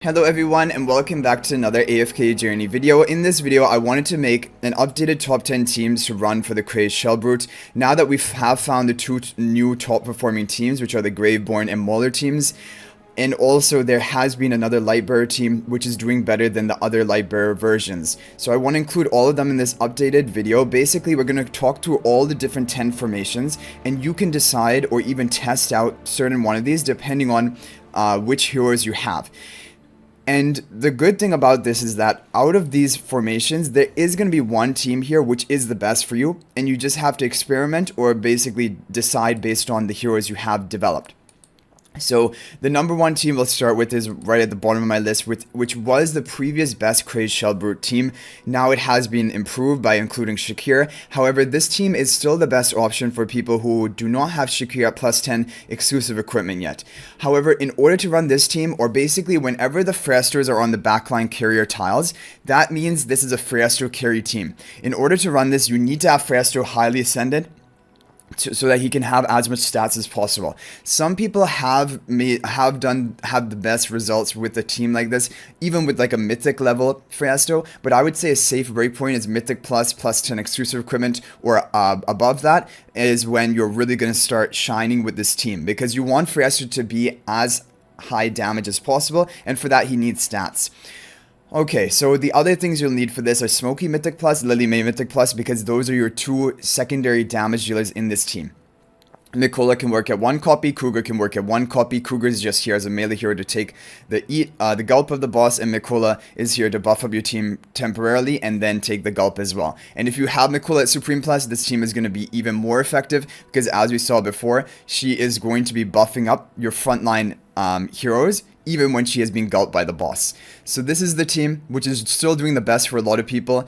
Hello everyone and welcome back to another AFK journey video. In this video I wanted to make an updated top 10 teams to run for the Crazed Shellbrute. Now that we have found the two new top performing teams, which are the Graveborn and Mauler teams, and also there has been another Lightbearer team which is doing better than the other Lightbearer versions. So I want to include all of them in this updated video. Basically we're going to talk through all the different 10 formations and you can decide or even test out certain one of these depending on which heroes you have. And the good thing about this is that out of these formations, there is going to be one team here which is the best for you. And you just have to experiment or basically decide based on the heroes you have developed. So the number one team we'll start with is right at the bottom of my list, which was the previous best Crazed Shellbrute team. Now it has been improved by including Shakir. However, this team is still the best option for people who do not have Shakir at plus 10 exclusive equipment yet. However, in order to run this team, or basically whenever the Phraestos are on the backline carrier tiles, that means this is a Phraesto Carry team. In order to run this, you need to have Phraesto highly ascended, so that he can have as much stats as possible. Some people have the best results with a team like this, even with like a mythic level Phraesto. But I would say a safe breakpoint is mythic plus 10 exclusive equipment, or above that is when you're really going to start shining with this team, because you want Phraesto to be as high damage as possible, and for that he needs stats. Okay, so the other things you'll need for this are Smokey Mythic Plus, Lily May Mythic Plus, because those are your two secondary damage dealers in this team. Mikola can work at one copy, Kruger can work at one copy. Kruger is just here as a melee hero to take the gulp of the boss, and Mikola is here to buff up your team temporarily and then take the gulp as well. And if you have Mikola at Supreme Plus, this team is going to be even more effective, because as we saw before, she is going to be buffing up your frontline heroes even when she has been gulped by the boss. So this is the team which is still doing the best for a lot of people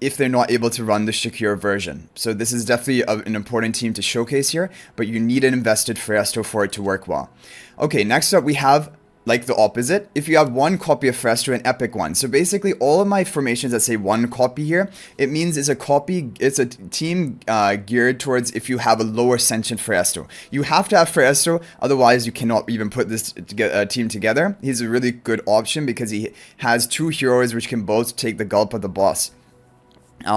if they're not able to run the Shakir version. So this is definitely an important team to showcase here, but you need an invested Phraesto for it to work well. Okay, next up we have like the opposite. If you have one copy of Phraesto, an epic one. So basically all of my formations that say one copy here, it means it's a team geared towards if you have a lower sentient Phraesto. You have to have Phraesto, otherwise you cannot even put this team together. He's a really good option because he has two heroes which can both take the gulp of the boss.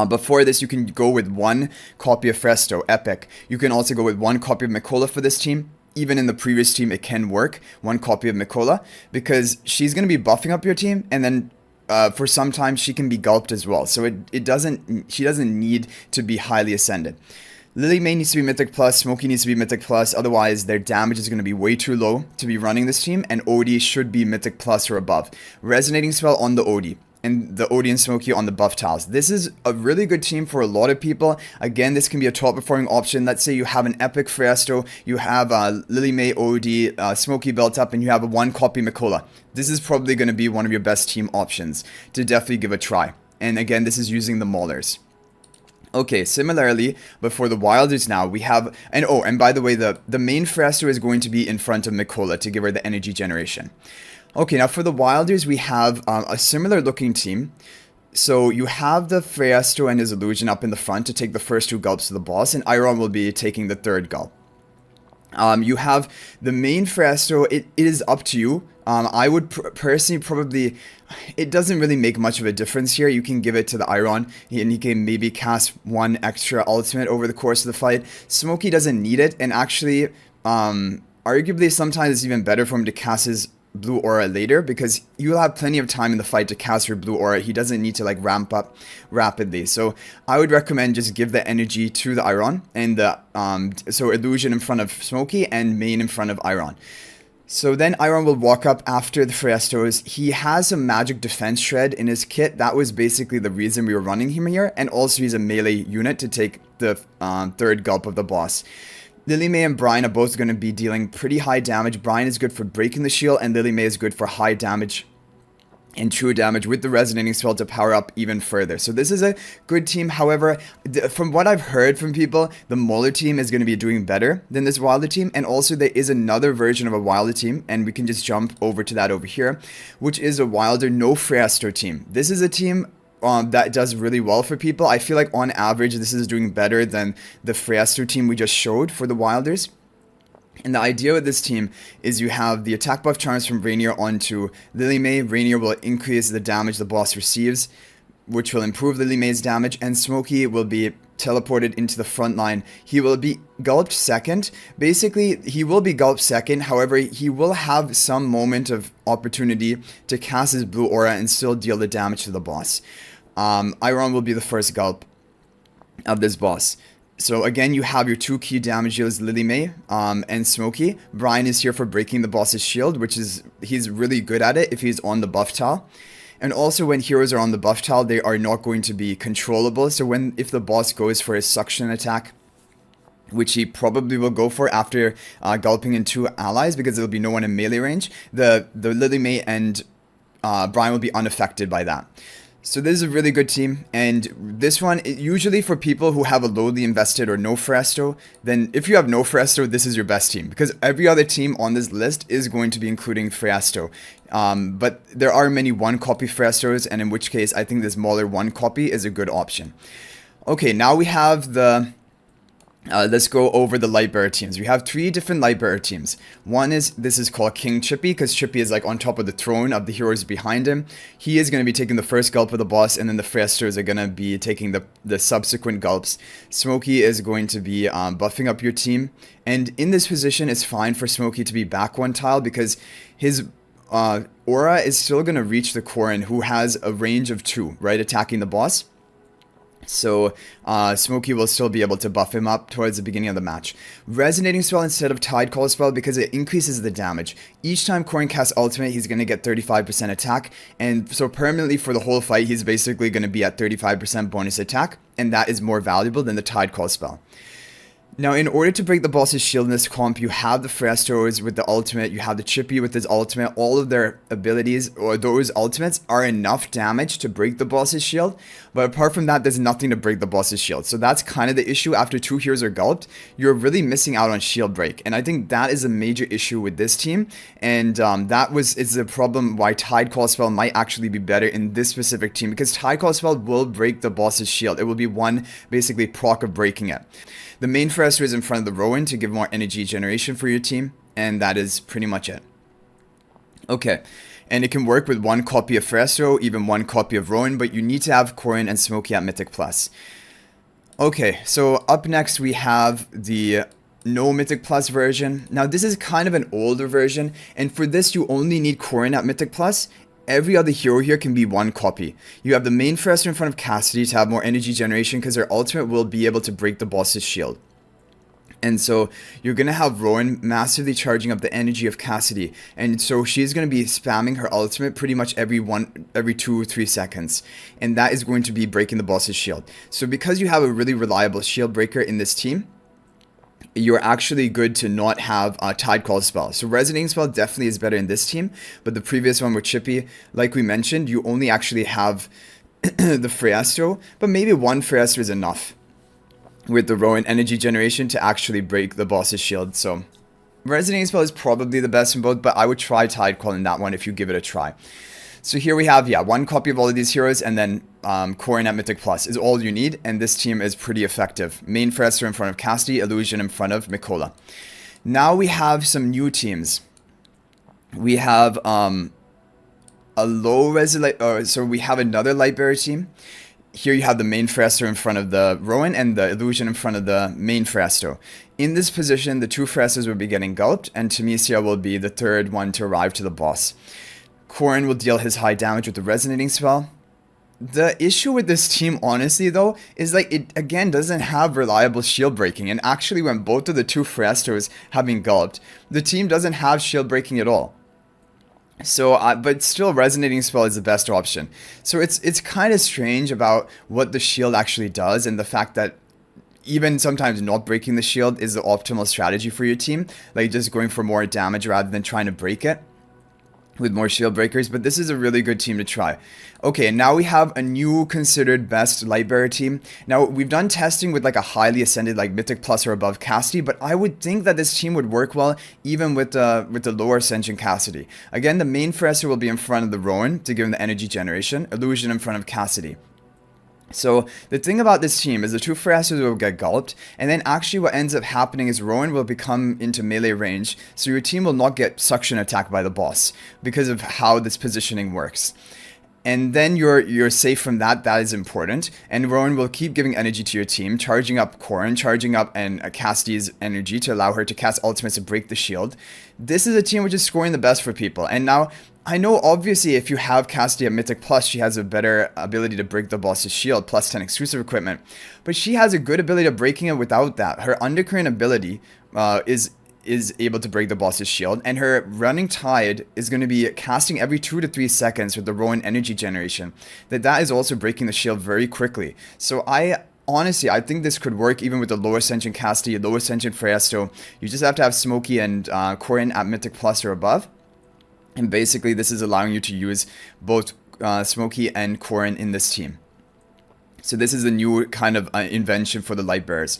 Before this, you can go with one copy of Phraesto, epic. You can also go with one copy of Mikola for this team. Even in the previous team, it can work, one copy of Mikola, because she's going to be buffing up your team, and then for some time she can be gulped as well. So she doesn't need to be highly ascended. Lily May needs to be Mythic Plus, Smokey needs to be Mythic Plus, otherwise their damage is going to be way too low to be running this team, and Odie should be Mythic Plus or above. Resonating Spell on the Odie, and the Odie and Smokey on the buff tiles. This is a really good team for a lot of people. Again, this can be a top performing option. Let's say you have an epic Phraesto, you have Lily May, Odie, Smokey built up, and you have a one copy Mikola. This is probably going to be one of your best team options to definitely give a try. And again, this is using the Maulers. Okay, similarly, but for the Wilders now, we have, and by the way, the main Phraesto is going to be in front of Mikola to give her the energy generation. Okay, now for the Wilders, we have a similar looking team. So you have the Phraesto and his Illusion up in the front to take the first two gulps to the boss, and Iron will be taking the third gulp. You have the main Phraesto. It is up to you. I would personally probably, it doesn't really make much of a difference here. You can give it to the Iron, and he can maybe cast one extra ultimate over the course of the fight. Smokey doesn't need it, and actually, arguably sometimes it's even better for him to cast his blue aura later, because you'll have plenty of time in the fight to cast your blue aura. He doesn't need to like ramp up rapidly. So I would recommend just give the energy to the Iron, and the so Illusion in front of Smokey and main in front of Iron. So then Iron will walk up after the Phraestos. He has a magic defense shred in his kit. That was basically the reason we were running him here, and also he's a melee unit to take the third gulp of the boss. Lily May and Brian are both going to be dealing pretty high damage. Brian is good for breaking the shield, and Lily May is good for high damage and true damage with the resonating spell to power up even further. So this is a good team. However, from what I've heard from people, the Mauler team is going to be doing better than this Wilder team. And also there is another version of a Wilder team, and we can just jump over to that over here, which is a Wilder no Phraesto team. This is a team that does really well for people. I feel like on average this is doing better than the Phraesto team we just showed for the Wilders. And the idea with this team is you have the attack buff charms from Rainier onto Lily May. Rainier will increase the damage the boss receives, which will improve Lily May's damage, and Smokey will be teleported into the front line. He will be gulped second. Basically, he will be gulped second. However, he will have some moment of opportunity to cast his blue aura and still deal the damage to the boss. Iron will be the first gulp of this boss. So again, you have your two key damage dealers, Lily May and Smokey. Brian is here for breaking the boss's shield, which is, he's really good at it if he's on the buff tile. And also when heroes are on the buff tile, they are not going to be controllable. So if the boss goes for his suction attack, which he probably will go for after gulping in two allies, because there'll be no one in melee range, the Lily May and Brian will be unaffected by that. So this is a really good team, and this one, usually for people who have a lowly invested or no Phraesto, then if you have no Phraesto, this is your best team, because every other team on this list is going to be including Phraesto. But there are many one copy Phraestos, and in which case I think this Mauler one copy is a good option. Okay, now we have the... let's go over the Lightbearer teams. We have 3 different Lightbearer teams. One is, this is called King Chippy, because Chippy is like on top of the throne of the heroes behind him. He is going to be taking the first gulp of the boss, and then the Phraestos are going to be taking the subsequent gulps. Smokey is going to be buffing up your team. And in this position, it's fine for Smokey to be back one tile, because his aura is still going to reach the Korin, who has a range of 2, right, attacking the boss. So, Smokey will still be able to buff him up towards the beginning of the match. Resonating Spell instead of Tide Call Spell, because it increases the damage. Each time Korin casts ultimate, he's going to get 35% attack. And so permanently for the whole fight, he's basically going to be at 35% bonus attack. And that is more valuable than the Tide Call Spell. Now, in order to break the boss's shield in this comp, you have the Phraestos with the ultimate, you have the Chippy with his ultimate. All of their abilities, or those ultimates, are enough damage to break the boss's shield. But apart from that, there's nothing to break the boss's shield. So that's kind of the issue. After 2 heroes are gulped, you're really missing out on shield break. And I think that is a major issue with this team. And is the problem why Tide Call Spell might actually be better in this specific team. Because Tide Call Spell will break the boss's shield. It will be one, basically, proc of breaking it. The main Phraesto is in front of the Rowan to give more energy generation for your team, and that is pretty much it. Okay, and it can work with 1 copy of Phraesto, even 1 copy of Rowan, but you need to have Korin and Smokey at Mythic Plus. Okay, so up next we have the no Mythic Plus version. Now this is kind of an older version, and for this you only need Korin at Mythic Plus. Every other hero here can be 1 copy. You have the main Phraesto in front of Cassadee to have more energy generation, because their ultimate will be able to break the boss's shield. And so you're going to have Rowan massively charging up the energy of Cassadee. And so she's going to be spamming her ultimate pretty much every 2 or 3 seconds. And that is going to be breaking the boss's shield. So because you have a really reliable shield breaker in this team, you're actually good to not have a Tide Call Spell. So Resonating Spell definitely is better in this team, but the previous one with Chippy, like we mentioned, you only actually have the Phraesto, but maybe 1 Phraesto is enough with the Rowan energy generation to actually break the boss's shield. So Resonating Spell is probably the best in both, but I would try Tide Call in that one if you give it a try. So here we have, 1 copy of all of these heroes, and then Korin at Mythic Plus is all you need, and this team is pretty effective. Main Phraesto in front of Cassadee, Illusion in front of Mikola. Now we have some new teams. We have a so we have another Lightbearer team. Here you have the main Phraesto in front of the Rowan and the Illusion in front of the main Phraesto. In this position, the 2 Phraestos will be getting gulped, and Temesia will be the 3rd one to arrive to the boss. Korin will deal his high damage with the Resonating Spell. The issue with this team, honestly, though, is like it, again, doesn't have reliable shield breaking. And actually, when both of the 2 Phraestos have been gulped, the team doesn't have shield breaking at all. So, but still, Resonating Spell is the best option. So it's kind of strange about what the shield actually does, and the fact that even sometimes not breaking the shield is the optimal strategy for your team. Like just going for more damage rather than trying to break it with more shield breakers, but this is a really good team to try. Okay, now we have a new considered best Lightbearer team. Now, we've done testing with like a highly ascended, like Mythic Plus or above Cassadee, but I would think that this team would work well even with the lower ascension Cassadee. Again, the main Phraesto will be in front of the Rowan to give him the energy generation, Illusion in front of Cassadee. So the thing about this team is the two Phraestos will get gulped, and then actually what ends up happening is Rowan will become into melee range, so your team will not get suction attacked by the boss because of how this positioning works. And then you're safe from that. That is important. And Rowan will keep giving energy to your team, charging up Corrin, charging up and Cassadee's energy to allow her to cast ultimates to break the shield. This is a team which is scoring the best for people. And now, I know obviously if you have Cassadee at Mythic Plus, she has a better ability to break the boss's shield, plus 10 exclusive equipment. But she has a good ability of breaking it without that. Her Undercurrent ability is able to break the boss's shield, and her Running Tide is going to be casting every 2 to 3 seconds with the Rowan energy generation. That is also breaking the shield very quickly. So honestly, I think this could work even with the low Ascension Cassadee, low Ascension Phraesto. You just have to have Smokey and Corrin at Mythic Plus or above. And basically, this is allowing you to use both Smokey and Corrin in this team. So this is a new kind of invention for the Lightbearers.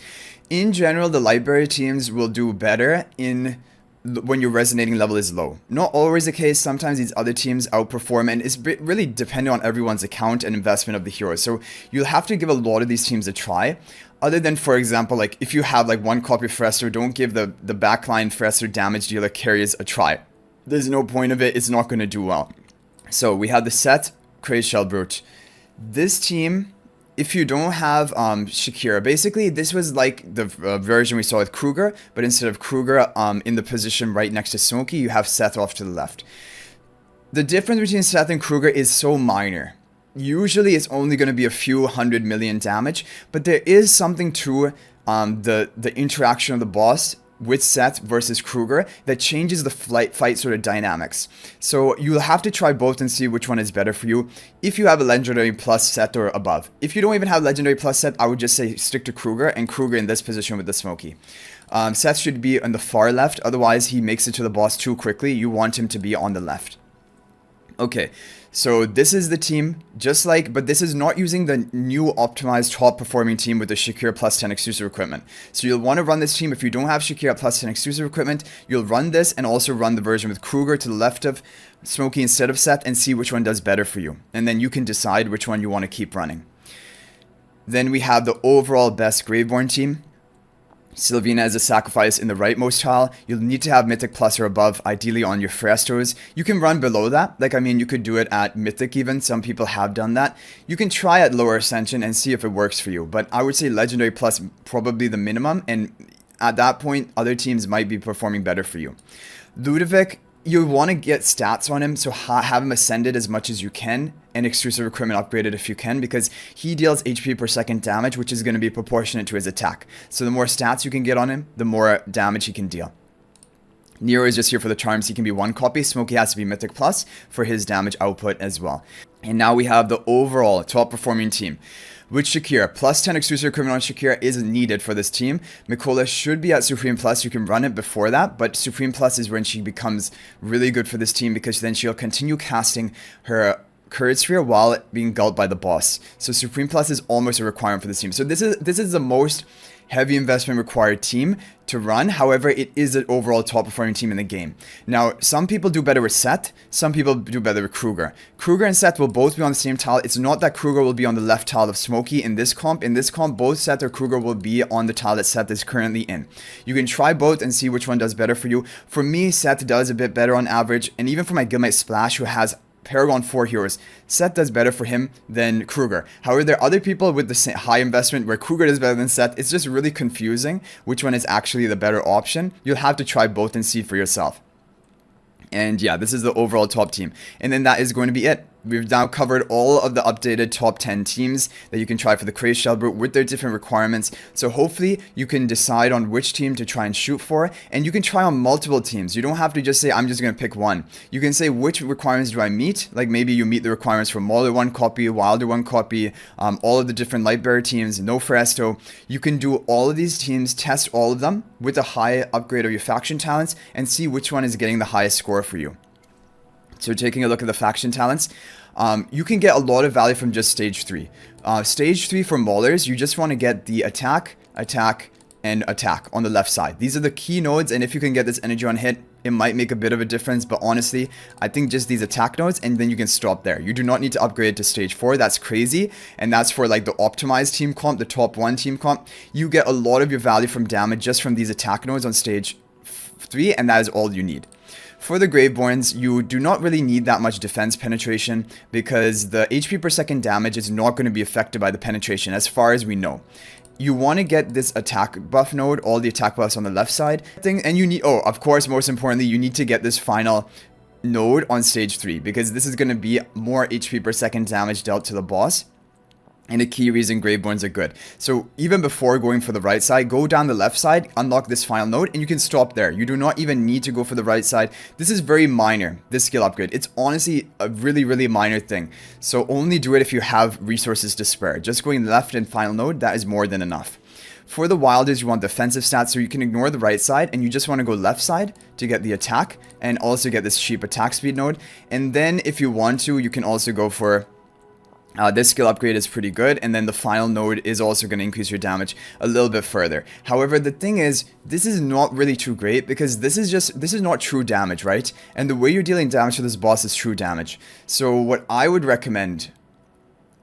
In general, the Lightbearer teams will do better when your resonating level is low. Not always the case. Sometimes these other teams outperform, and it's really dependent on everyone's account and investment of the heroes. So you'll have to give a lot of these teams a try. Other than, for example, like if you have like one copy of Phraesto, don't give the backline Phraesto damage dealer carriers a try. There's no point of it. It's not going to do well. So we have the Seth, Crazed Shellbrute. This team, if you don't have Shakir, basically this was like the version we saw with Kruger, but instead of Kruger in the position right next to Smokey, you have Seth off to the left. The difference between Seth and Kruger is so minor. Usually it's only going to be a few 100 million damage, but there is something to the interaction of the boss with Seth versus Kruger that changes the fight sort of dynamics. So you'll have to try both and see which one is better for you if you have a Legendary Plus Seth or above. If you don't even have Legendary Plus Seth, I would just say stick to Kruger, and Kruger in this position with the Smokey. Seth should be on the far left, otherwise he makes it to the boss too quickly. You want him to be on the left. Okay, so this is the team, but this is not using the new optimized top performing team with the Shakir plus 10 exclusive equipment. So you'll want to run this team. If you don't have Shakir at plus 10 exclusive equipment, you'll run this and also run the version with Kruger to the left of Smokey instead of Seth and see which one does better for you. And then you can decide which one you want to keep running. Then we have the overall best Graveborn team. Sylvina as a sacrifice in the rightmost tile. You'll need to have Mythic Plus or above, ideally on your Phraestos. You can run below that. You could do it at Mythic even. Some people have done that. You can try at lower Ascension and see if it works for you. But I would say Legendary Plus probably the minimum. And at that point, other teams might be performing better for you. Ludovic, you want to get stats on him, so have him ascended as much as you can and exclusive equipment upgraded if you can, because he deals HP per second damage, which is going to be proportionate to his attack. So the more stats you can get on him, the more damage he can deal. Nero is just here for the charms. He can be one copy. Smokey has to be Mythic Plus for his damage output as well. And now we have the overall top performing team. With Shakir, plus 10 exclusive equipment on Shakir is needed for this team. Mikola should be at Supreme Plus. You can run it before that, but Supreme Plus is when she becomes really good for this team, because then she'll continue casting her Courage Sphere while being gulped by the boss. So Supreme Plus is almost a requirement for this team. So this is the most heavy investment required team to run. However, it is an overall top performing team in the game. Now, some people do better with Seth, some people do better with Kruger. Kruger and Seth will both be on the same tile. It's not that Kruger will be on the left tile of Smokey in this comp. In this comp, both Seth or Kruger will be on the tile that Seth is currently in. You can try both and see which one does better for you. For me, Seth does a bit better on average, and even for my Guildmate Splash, who has Paragon 4 heroes, Seth does better for him than Kruger. However, there are other people with the high investment where Kruger does better than Seth. It's just really confusing which one is actually the better option. You'll have to try both and see for yourself. And yeah, this is the overall top team. And then that is going to be it. We've now covered all of the updated top 10 teams that you can try for the Crazed Shellbrute with their different requirements. So hopefully you can decide on which team to try and shoot for, and you can try on multiple teams. You don't have to just say, I'm just going to pick one. You can say, which requirements do I meet? Like maybe you meet the requirements for Mauler 1 copy, Wilder 1 copy, all of the different Lightbearer teams, no Phraesto. You can do all of these teams, test all of them with a high upgrade of your faction talents, and see which one is getting the highest score for you. So taking a look at the faction talents, you can get a lot of value from just stage 3. Stage 3 for Maulers, you just want to get the attack, and attack on the left side. These are the key nodes, and if you can get this energy on hit, it might make a bit of a difference, but honestly, I think just these attack nodes, and then you can stop there. You do not need to upgrade to stage 4. That's crazy, and that's for like the optimized team comp, the top 1 team comp. You get a lot of your value from damage just from these attack nodes on stage 3, and that is all you need. For the Graveborns, you do not really need that much defense penetration because the HP per second damage is not going to be affected by the penetration as far as we know. You want to get this attack buff node, all the attack buffs on the left side thing, and you need, oh, of course, most importantly, you need to get this final node on stage 3 because this is going to be more HP per second damage dealt to the boss. And a key reason Graveborns are good. So even before going for the right side, go down the left side, unlock this final node, and you can stop there. You do not even need to go for the right side. This is very minor, this skill upgrade. It's honestly a really, really minor thing. So only do it if you have resources to spare. Just going left and final node, that is more than enough. For the Wilders, you want defensive stats, so you can ignore the right side, and you just want to go left side to get the attack, and also get this cheap attack speed node. And then if you want to, you can also go for... this skill upgrade is pretty good, and then the final node is also going to increase your damage a little bit further. However, the thing is, this is not really too great because this is not true damage, right? And the way you're dealing damage to this boss is true damage. So what I would recommend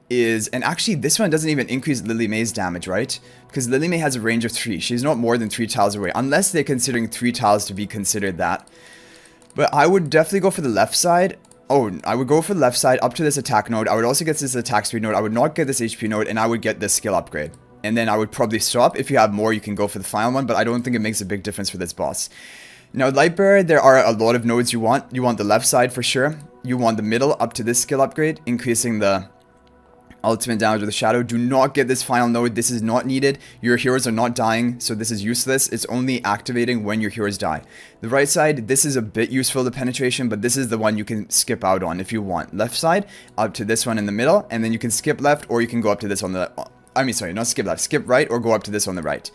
is, and actually this one doesn't even increase Lily May's damage, right? Because Lily May has a range of 3. She's not more than 3 tiles away, unless they're considering 3 tiles to be considered that. But I would definitely go for the left side. Oh, I would go for the left side up to this attack node. I would also get this attack speed node. I would not get this HP node, and I would get this skill upgrade. And then I would probably stop. If you have more, you can go for the final one, but I don't think it makes a big difference for this boss. Now, Lightbearer, there are a lot of nodes you want. You want the left side for sure. You want the middle up to this skill upgrade, increasing the ultimate damage with the shadow. Do not get this final node. This is not needed. Your heroes are not dying, so this is useless. It's only activating when your heroes die. The right side, this is a bit useful to penetration, but this is the one you can skip out on if you want. Left side, up to this one in the middle, and then you can skip left, or you can go up to this on the... I mean, sorry, not skip left. Skip right, or go up to this on the right.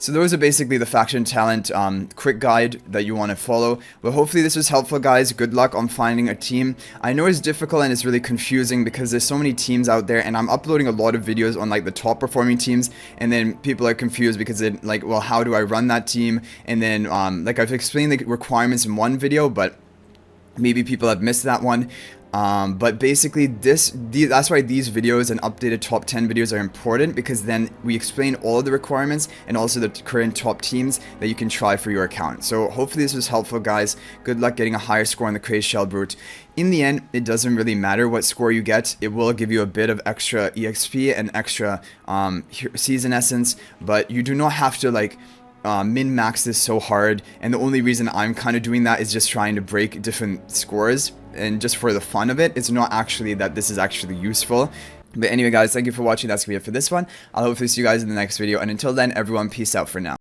So those are basically the faction talent quick guide that you want to follow. Well, hopefully this was helpful, guys. Good luck on finding a team. I know it's difficult and it's really confusing because there's so many teams out there, and I'm uploading a lot of videos on like the top performing teams, and then people are confused because they're like, well, how do I run that team? And then like I've explained the requirements in one video, but maybe people have missed that one. But basically that's why these videos and updated top 10 videos are important, because then we explain all of the requirements and also the current top teams that you can try for your account. So hopefully this was helpful, guys. Good luck getting a higher score on the Crazed Shellbrute. In the end, it doesn't really matter what score you get. It will give you a bit of extra EXP and extra season essence, but you do not have to like min-max this so hard, and the only reason I'm kind of doing that is just trying to break different scores and just for the fun of it. It's not actually that this is actually useful. But anyway, guys, thank you for watching. That's gonna be it for this one. I'll hopefully see you guys in the next video, and until then, everyone, peace out for now.